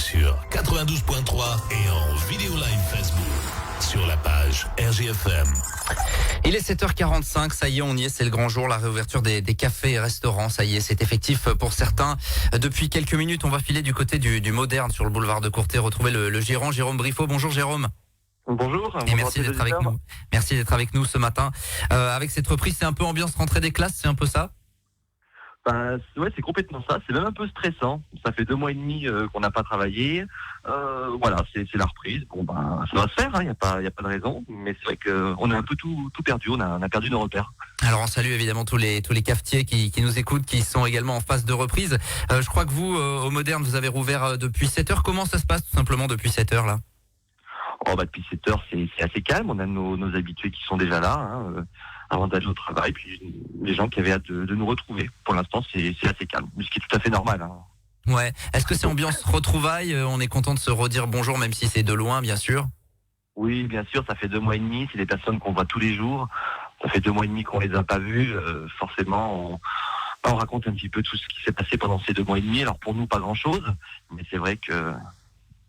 sur 92.3 et en vidéo live Facebook sur la page RGFM. Il est 7h45, ça y est, on y est, c'est le grand jour, la réouverture des cafés et restaurants, ça y est, c'est effectif pour certains. Depuis quelques minutes, on va filer du côté du Moderne sur le boulevard de Courtet, retrouver le gérant, Jérôme Briffaut. Bonjour Jérôme. Bonjour. Et merci d'être avec nous. Merci d'être avec nous ce matin. Avec cette reprise, c'est un peu ambiance rentrée des classes, c'est un peu ça? Ouais, c'est complètement ça. C'est même un peu stressant. Ça fait 2 mois et demi qu'on n'a pas travaillé. Voilà, c'est la reprise. Bon, ça va se faire. Il y a pas de raison. Mais c'est vrai qu'on a un peu tout perdu. On a perdu nos repères. Alors on salue évidemment tous les cafetiers qui nous écoutent, qui sont également en phase de reprise. Je crois que vous, au Moderne, vous avez rouvert depuis 7h. Comment ça se passe tout simplement depuis 7h là? Depuis 7h, c'est assez calme. On a nos habitués qui sont déjà là. Avant d'aller au travail, puis les gens qui avaient hâte de nous retrouver. Pour l'instant, c'est assez calme, ce qui est tout à fait normal. Ouais. Est-ce que c'est ambiance retrouvailles? On est content de se redire bonjour, même si c'est de loin, bien sûr. Oui, bien sûr, ça fait 2 mois et demi. C'est des personnes qu'on voit tous les jours. Ça fait 2 mois et demi qu'on les a pas vus. Forcément, on raconte un petit peu tout ce qui s'est passé pendant ces 2 mois et demi. Alors pour nous, pas grand-chose, mais c'est vrai que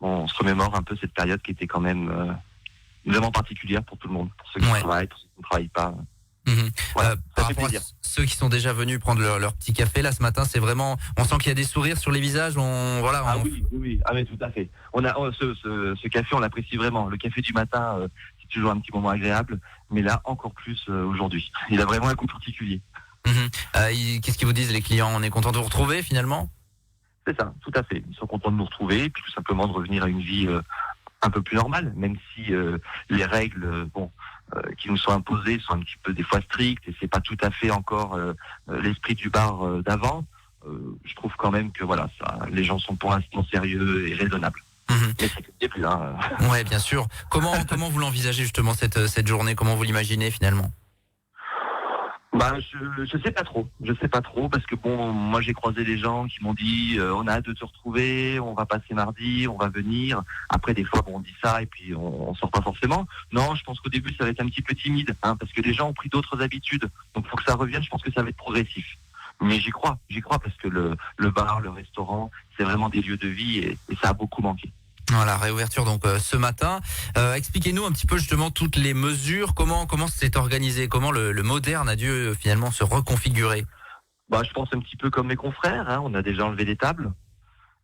on se remémore un peu cette période qui était quand même vraiment particulière pour tout le monde, pour ceux qui travaillent, pour ceux qui ne travaillent pas. Voilà, par rapport à ceux qui sont déjà venus prendre leur petit café là ce matin, c'est vraiment, on sent qu'il y a des sourires sur les visages. Oui, mais tout à fait. On a ce café, on l'apprécie vraiment. Le café du matin, c'est toujours un petit moment agréable, mais là encore plus aujourd'hui. Il a vraiment un goût particulier. Qu'est-ce qu'ils vous disent les clients? On est content de vous retrouver finalement? C'est ça, tout à fait. Ils sont contents de nous retrouver, et puis tout simplement de revenir à une vie un peu plus normale, même si les règles, qui nous sont imposées sont un petit peu des fois strictes et c'est pas tout à fait encore l'esprit du bar d'avant. Je trouve quand même que voilà, les gens sont pour l'instant sérieux et raisonnables. Mais ça ne plus. Ouais, bien sûr. Comment vous l'envisagez justement cette journée? Comment vous l'imaginez finalement? Je sais pas trop. Je sais pas trop parce que moi j'ai croisé des gens qui m'ont dit on a hâte de te retrouver, on va passer mardi, on va venir. Après des fois on dit ça et puis on sort pas forcément. Non, je pense qu'au début ça va être un petit peu timide, parce que les gens ont pris d'autres habitudes. Donc faut que ça revienne. Je pense que ça va être progressif. Mais j'y crois parce que le bar, le restaurant, c'est vraiment des lieux de vie et ça a beaucoup manqué. Voilà, réouverture donc ce matin. Expliquez-nous un petit peu justement toutes les mesures, comment c'est organisé, comment le Moderne a dû finalement se reconfigurer. Je pense un petit peu comme mes confrères, on a déjà enlevé les tables.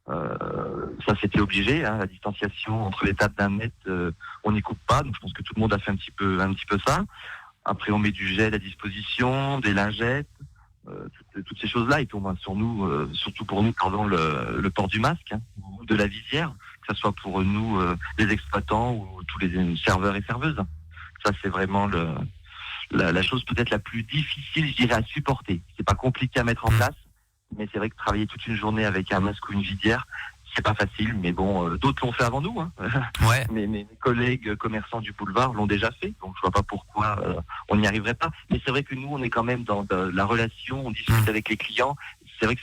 Ça c'était obligé, la distanciation entre les tables d'1 mètre, on n'y coupe pas, donc je pense que tout le monde a fait un petit peu ça. Après on met du gel à disposition, des lingettes, toutes ces choses-là, et puis sur nous, surtout pour nous, le port du masque, ou de la visière, que ce soit pour nous, les exploitants ou tous les serveurs et serveuses. Ça c'est vraiment la chose peut-être la plus difficile, je dirais, à supporter. C'est pas compliqué à mettre en place, mais c'est vrai que travailler toute une journée avec un masque ou une visière, c'est pas facile, mais d'autres l'ont fait avant nous. Ouais. Mes collègues commerçants du boulevard l'ont déjà fait, donc je vois pas pourquoi on n'y arriverait pas. Mais c'est vrai que nous, on est quand même dans la relation, on discute avec les clients. C'est vrai que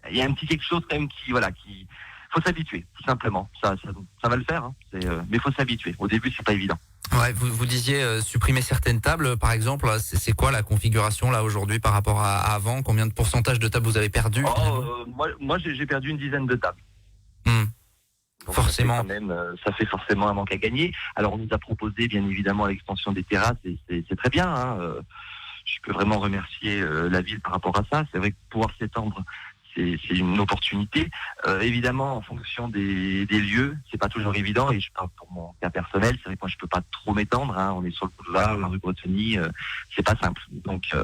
il y a un petit quelque chose quand même qui faut s'habituer, tout simplement. Ça va le faire, mais faut s'habituer. Au début, c'est pas évident. Ouais, vous disiez supprimer certaines tables, par exemple. C'est quoi la configuration là aujourd'hui par rapport à avant? Combien de pourcentage de tables vous avez perdu? Moi, j'ai perdu une dizaine de tables. Donc, forcément. Ça fait forcément un manque à gagner. Alors on nous a proposé bien évidemment l'extension des terrasses et c'est très bien. Je peux vraiment remercier la ville par rapport à ça. C'est vrai que pouvoir s'étendre, c'est une opportunité. Évidemment, en fonction des lieux, c'est pas toujours évident. Et je parle pour mon cas personnel, c'est vrai que moi je peux pas trop m'étendre. On est sur le boulevard, la rue Bretonnie, c'est pas simple. Donc,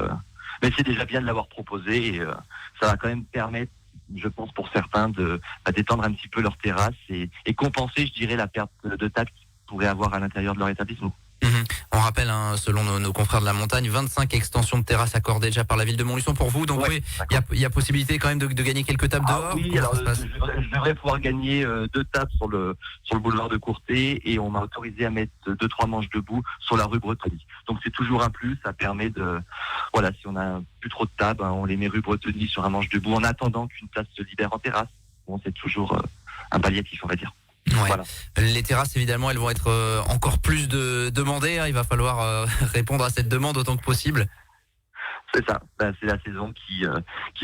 mais c'est déjà bien de l'avoir proposé. Et, ça va quand même permettre, je pense, pour certains d'étendre un petit peu leur terrasse et compenser, je dirais, la perte de tables qu'ils pourraient avoir à l'intérieur de leur établissement. On rappelle, selon nos confrères de la montagne, 25 extensions de terrasses accordées déjà par la ville de Montluçon pour vous. Donc oui, il y a possibilité quand même de gagner quelques tables dehors. Oui, alors je devrais pouvoir gagner 2 tables sur le boulevard de Courtet et on m'a autorisé à mettre 2-3 manches debout sur la rue Bretonnie. Donc c'est toujours un plus, ça permet si on a plus trop de tables, on les met rue Bretonnie sur un manche debout en attendant qu'une place se libère en terrasse. C'est toujours un palliatif, on va dire. Ouais. Voilà. Les terrasses, évidemment, elles vont être encore plus demandées. Il va falloir répondre à cette demande autant que possible. C'est ça. C'est la saison qui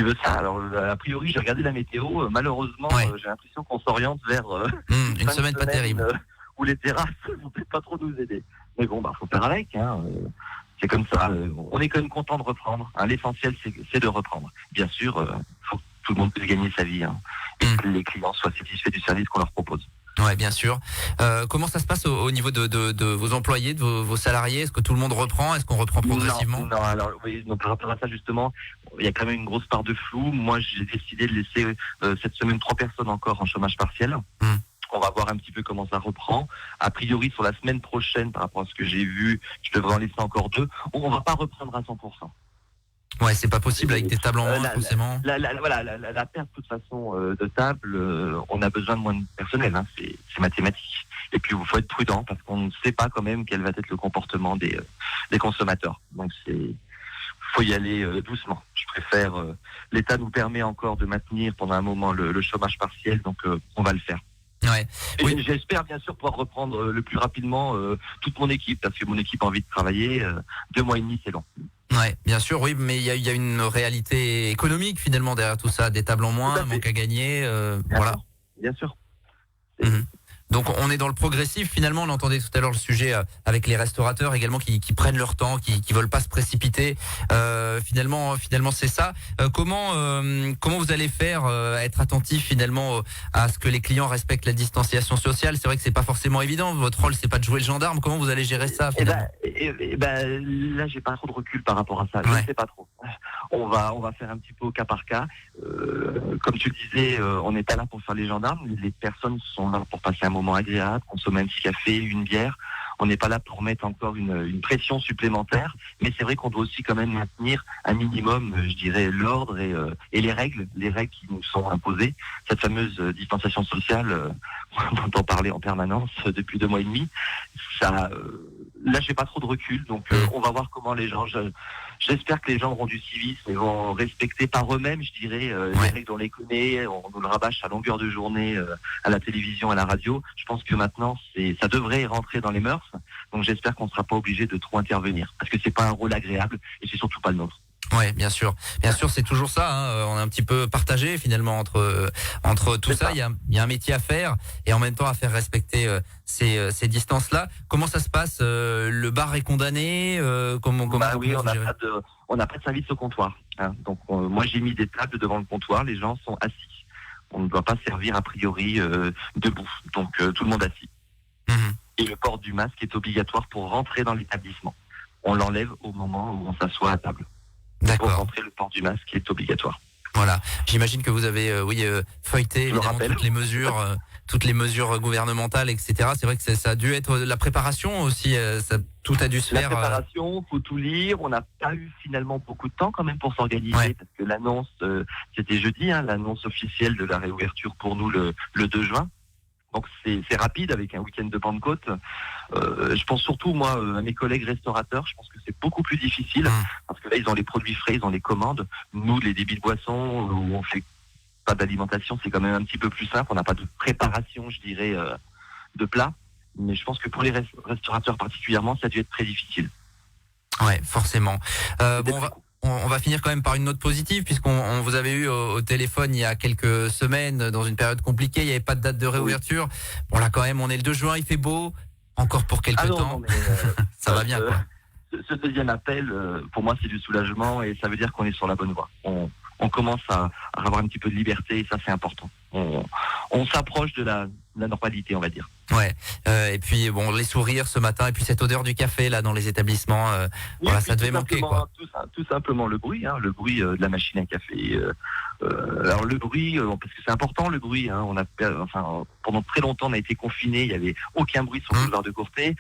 veut ça. Alors, a priori, j'ai regardé la météo. Malheureusement, j'ai l'impression qu'on s'oriente vers une semaine pas terrible. Où les terrasses vont peut-être pas trop nous aider. Mais bon, faut faire avec. C'est comme ça. On est quand même content de reprendre. L'essentiel, c'est de reprendre. Bien sûr, faut que tout le monde puisse gagner sa vie. Et que les clients soient satisfaits du service qu'on leur propose. Ouais, bien sûr. Comment ça se passe au niveau de vos employés, de vos salariés? Est-ce que tout le monde reprend? Est-ce qu'on reprend progressivement? Non, alors oui, donc par rapport à ça justement, il y a quand même une grosse part de flou. Moi, j'ai décidé de laisser cette semaine 3 personnes encore en chômage partiel. On va voir un petit peu comment ça reprend. A priori, sur la semaine prochaine, par rapport à ce que j'ai vu, je devrais en laisser encore 2. On va pas reprendre à 100%. Ouais, c'est pas possible avec des tables en moins, forcément. La perte, de toute façon, de table, on a besoin de moins de personnel, c'est mathématique. Et puis, il faut être prudent parce qu'on ne sait pas quand même quel va être le comportement des consommateurs. Donc, faut y aller doucement. Je préfère, l'État nous permet encore de maintenir pendant un moment le chômage partiel, donc on va le faire. Ouais. Oui. J'espère bien sûr pouvoir reprendre le plus rapidement toute mon équipe, parce que mon équipe a envie de travailler. 2 mois et demi, c'est long. Ouais, bien sûr, oui, mais il y a une réalité économique finalement derrière tout ça, des tables en moins, un manque à gagner, voilà. Bien sûr. Donc on est dans le progressif finalement. On entendait tout à l'heure le sujet avec les restaurateurs également qui prennent leur temps, qui veulent pas se précipiter. Finalement c'est ça. Comment vous allez faire être attentif finalement à ce que les clients respectent la distanciation sociale? C'est vrai que c'est pas forcément évident. Votre rôle c'est pas de jouer le gendarme. Comment vous allez gérer ça finalement? Là j'ai pas trop de recul par rapport à ça. Je ne sais pas trop. On va faire un petit peu au cas par cas. Comme tu le disais, on n'est pas là pour faire les gendarmes. Les personnes sont là pour passer un moment agréable, consommer un petit café, une bière. On n'est pas là pour mettre encore une pression supplémentaire, mais c'est vrai qu'on doit aussi quand même maintenir un minimum, je dirais, l'ordre et les règles qui nous sont imposées. Cette fameuse distanciation sociale, on entend parler en permanence depuis 2 mois et demi. Là, j'ai pas trop de recul, donc on va voir comment les gens. J'espère que les gens auront du civisme et vont respecter par eux-mêmes, je dirais, les règles on les connaît, on nous le rabâche à longueur de journée à la télévision, à la radio. Je pense que maintenant, ça devrait rentrer dans les mœurs. Donc j'espère qu'on ne sera pas obligé de trop intervenir, parce que c'est pas un rôle agréable et c'est surtout pas le nôtre. Ouais, bien sûr, c'est toujours ça. On est un petit peu partagé finalement entre tout ça. Il y a un métier à faire et en même temps à faire respecter ces distances-là. Comment ça se passe? Le bar est condamné? Oui, on n'a pas de service au comptoir. Donc moi j'ai mis des tables devant le comptoir. Les gens sont assis. On ne doit pas servir a priori debout. Donc tout le monde assis. Et le port du masque est obligatoire pour rentrer dans l'établissement. On l'enlève au moment où on s'assoit à table. D'accord. Pour rentrer, le port du masque est obligatoire. Voilà. J'imagine que vous avez feuilleté évidemment toutes les mesures gouvernementales, etc. C'est vrai que ça a dû être la préparation aussi. Tout a dû se faire. La préparation, faut tout lire. On n'a pas eu finalement beaucoup de temps quand même pour s'organiser, parce que l'annonce, c'était jeudi, l'annonce officielle de la réouverture pour nous le 2 juin. Donc c'est rapide avec un week-end de Pentecôte. Je pense surtout moi à mes collègues restaurateurs. Je pense que c'est beaucoup plus difficile parce que là ils ont les produits frais, ils ont les commandes. Nous les débits de boissons où on fait pas d'alimentation, c'est quand même un petit peu plus simple. On n'a pas de préparation, je dirais, de plats. Mais je pense que pour les restaurateurs particulièrement, ça a dû être très difficile. Ouais, forcément. On va finir quand même par une note positive, puisqu'on vous avait eu au téléphone il y a quelques semaines dans une période compliquée. Il n'y avait pas de date de réouverture. Bon là quand même, on est le 2 juin, il fait beau, encore pour quelques temps. Ça va bien quoi. Ce deuxième appel, pour moi, c'est du soulagement et ça veut dire qu'on est sur la bonne voie. On commence à avoir un petit peu de liberté et ça, c'est important. On s'approche de la normalité, on va dire. Ouais. Et puis bon, les sourires ce matin et puis cette odeur du café là dans les établissements, ça devait manquer quoi. Tout simplement le bruit de la machine à café. Alors le bruit, parce que c'est important le bruit. Pendant très longtemps on a été confinés, il y avait aucun bruit sur le boulevard de Courtet.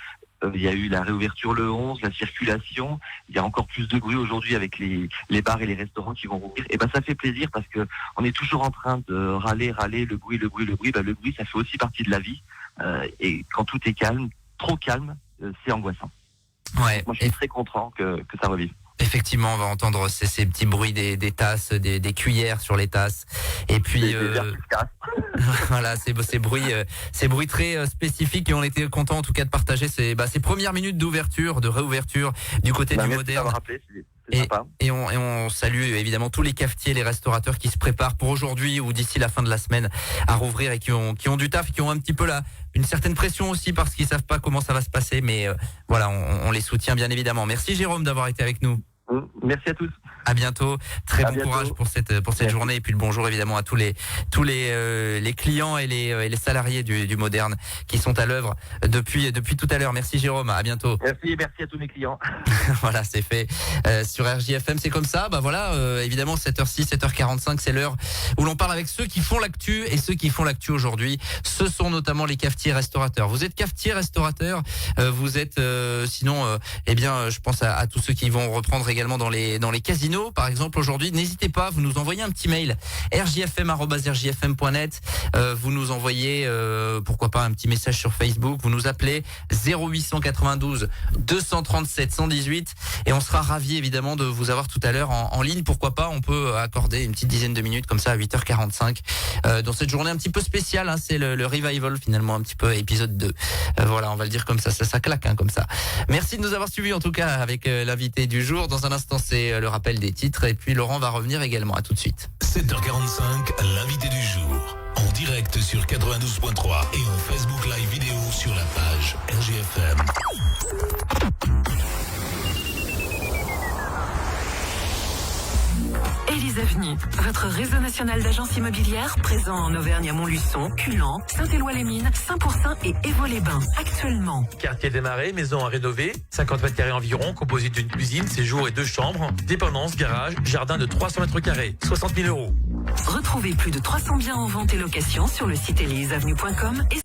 Il y a eu la réouverture le 11, la circulation. Il y a encore plus de bruit aujourd'hui avec les bars et les restaurants qui vont rouvrir. Et ça fait plaisir parce que on est toujours en train de râler, le bruit. Le bruit, ça fait aussi partie de la vie. Et quand tout est calme, trop calme, c'est angoissant. Ouais. Moi, je suis très content que ça revive. Effectivement, on va entendre ces petits bruits des tasses, des cuillères sur les tasses. Et puis voilà, ces bruits très spécifiques et on était content en tout cas de partager ces premières minutes d'ouverture, de réouverture du côté du moderne. Merci de m'avoir rappelé, C'est sympa. Et on salue évidemment tous les cafetiers, les restaurateurs qui se préparent pour aujourd'hui ou d'ici la fin de la semaine à rouvrir et qui ont du taf, qui ont un petit peu une certaine pression aussi parce qu'ils savent pas comment ça va se passer. Mais voilà, on les soutient bien évidemment. Merci Jérôme d'avoir été avec nous. Merci à tous. À bientôt. Très bon courage pour cette journée et puis le bonjour évidemment à tous les clients et les salariés du Moderne qui sont à l'œuvre depuis tout à l'heure. Merci Jérôme. À bientôt. Merci à tous mes clients. Voilà, c'est fait. Sur RJFM, c'est comme ça. Bah voilà, évidemment 7h06, 7h45, c'est l'heure où l'on parle avec ceux qui font l'actu et ceux qui font l'actu aujourd'hui, ce sont notamment les cafetiers restaurateurs. Vous êtes cafetier restaurateur, vous êtes sinon je pense à tous ceux qui vont reprendre également dans les casinos par exemple aujourd'hui. N'hésitez pas, vous nous envoyez un petit mail rjfm@rjfm.net, vous nous envoyez pourquoi pas un petit message sur Facebook, vous nous appelez 0892 237 118 et on sera ravis évidemment de vous avoir tout à l'heure en ligne. Pourquoi pas, on peut accorder une petite dizaine de minutes comme ça à 8h45 dans cette journée un petit peu spéciale, c'est le revival finalement, un petit peu épisode 2. Voilà, on va le dire comme ça claque comme ça. Merci de nous avoir suivis en tout cas avec l'invité du jour. Dans un instant, c'est le rappel des titres et puis Laurent va revenir également. À tout de suite. 7h45, l'invité du jour. En direct sur 92.3 et en Facebook Live vidéo sur la page RJFM. Élise Avenue, votre réseau national d'agences immobilières présent en Auvergne à Montluçon, Culan, Saint-Éloi-les-Mines, Saint-Pourçain et Évaux-les-Bains. Actuellement. Quartier démarré, maison à rénover, 50 mètres carrés environ, composite d'une cuisine, séjour et 2 chambres, dépendance, garage, jardin de 300 mètres carrés, 60 000 €. Retrouvez plus de 300 biens en vente et location sur le site eliseavenue.com et